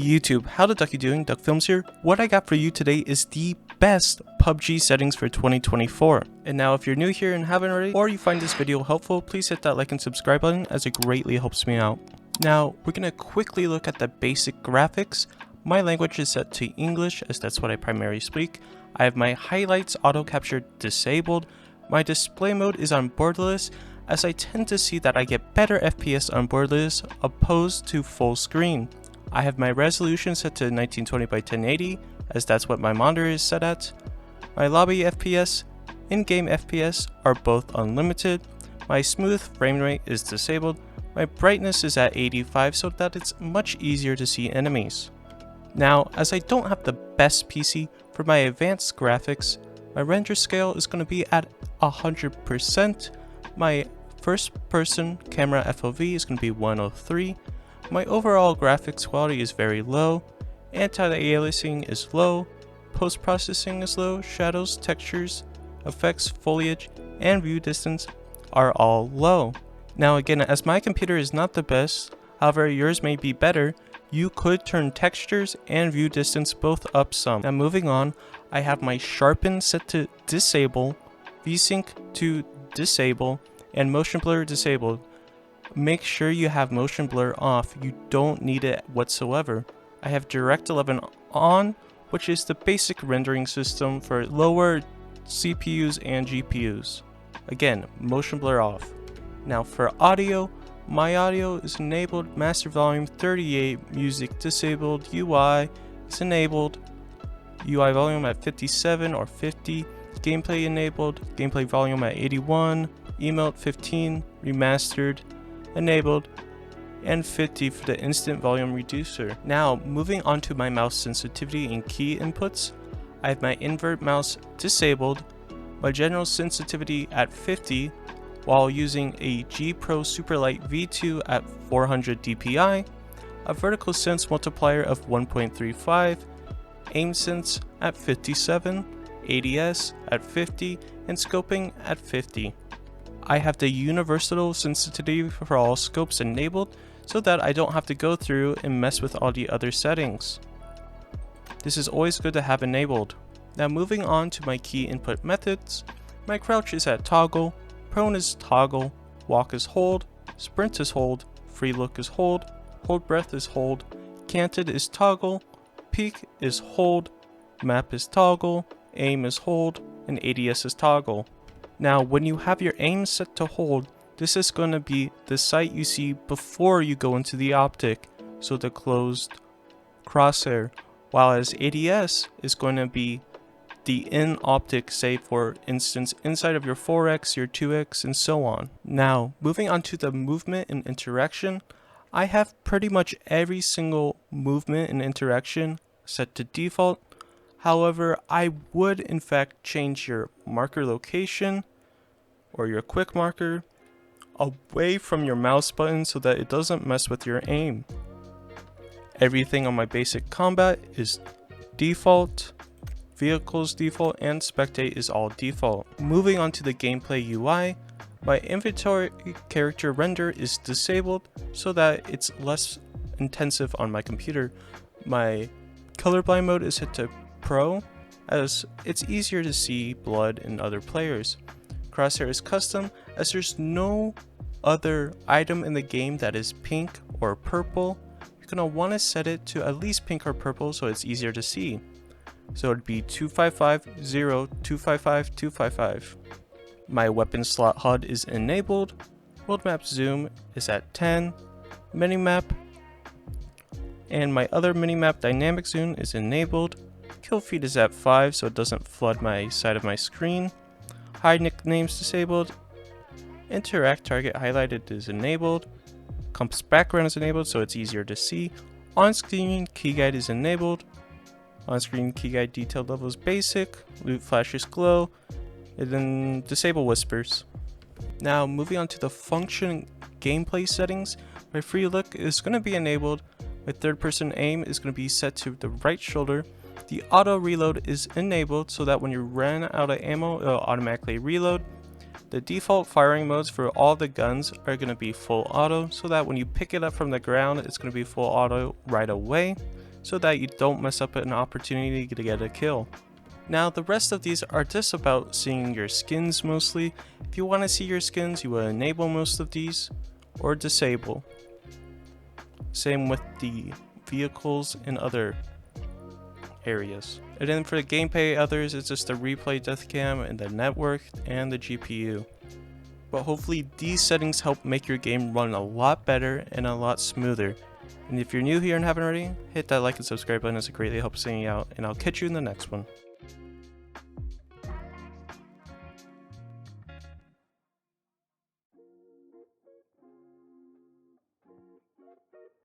YouTube, how the ducky doing? Duck Films here. What I got for you today is the best PUBG settings for 2024. And now if you're new here and haven't already, or you find this video helpful, please hit that like and subscribe button as it greatly helps me out. Now, we're going to quickly look at the basic graphics. My language is set to English as that's what I primarily speak. I have my highlights auto capture disabled. My display mode is on borderless, as I tend to see that I get better FPS on borderless opposed to full screen. I have my resolution set to 1920 by 1080 as that's what my monitor is set at. My lobby FPS, in-game FPS are both unlimited. My smooth frame rate is disabled. My brightness is at 85 so that it's much easier to see enemies. Now, as I don't have the best PC for my advanced graphics, my render scale is going to be at 100%. My first person camera FOV is going to be 103. My overall graphics quality is very low, anti-aliasing is low, post-processing is low, shadows, textures, effects, foliage, and view distance are all low. Now again, as my computer is not the best, however yours may be better, you could turn textures and view distance both up some. Now moving on, I have my sharpen set to disable, VSync to disable, and motion blur disabled. Make sure you have motion blur off, you don't need it whatsoever. I have Direct 11 on, which is the basic rendering system for lower CPUs and GPUs. Again, motion blur off. Now for audio, my audio is enabled, master volume 38, music disabled, UI is enabled, UI volume at 57 or 50, gameplay enabled, gameplay volume at 81, emote 15, remastered, enabled, and 50 for the instant volume reducer. Now moving on to my mouse sensitivity and key inputs, I have my invert mouse disabled, my general sensitivity at 50 while using a G Pro Superlight V2 at 400 dpi, a vertical sense multiplier of 1.35, aim sense at 57, ADS at 50, and scoping at 50. I have the universal sensitivity for all scopes enabled so that I don't have to go through and mess with all the other settings. This is always good to have enabled. Now moving on to my key input methods, my crouch is at toggle, prone is toggle, walk is hold, sprint is hold, free look is hold breath is hold, canted is toggle, peek is hold, map is toggle, aim is hold, and ADS is toggle. Now when you have your aim set to hold, this is going to be the sight you see before you go into the optic, so the closed crosshair, while as ADS is going to be the in optic, say for instance inside of your 4x, your 2x, and so on. Now moving on to the movement and interaction, I have pretty much every single movement and interaction set to default. However, I would in fact change your marker location or your quick marker away from your mouse button so that it doesn't mess with your aim. Everything on my basic combat is default, vehicles default, and spectate is all default. Moving on to the gameplay UI, my inventory character render is disabled so that it's less intensive on my computer. My colorblind mode is set to Pro, as it's easier to see blood in other players. Crosshair is custom, as there's no other item in the game that is pink or purple. You're going to want to set it to at least pink or purple so it's easier to see. So it'd be 255, 0, 255, 255. My weapon slot HUD is enabled, world map zoom is at 10, minimap, and my other minimap dynamic zoom is enabled. Kill feed is at 5 so it doesn't flood my side of my screen. Hide nicknames disabled. Interact target highlighted is enabled. Compass background is enabled so it's easier to see. On-screen key guide is enabled. On-screen key guide detailed level is basic. Loot flashes glow. And then disable whispers. Now moving on to the function gameplay settings. My free look is going to be enabled. My third person aim is going to be set to the right shoulder. The auto reload is enabled so that when you run out of ammo, it'll automatically reload. The default firing modes for all the guns are going to be full auto so that when you pick it up from the ground, it's going to be full auto right away. so that you don't mess up an opportunity to get a kill. Now the rest of these are just about seeing your skins mostly. If you want to see your skins, you will enable most of these or disable. Same with the vehicles and other areas. And then for the gameplay others, it's just the replay death cam and the network and the GPU. But hopefully these settings help make your game run a lot better and a lot smoother. And if you're new here and haven't already, hit that like and subscribe button as it greatly helps me out, and I'll catch you in the next one.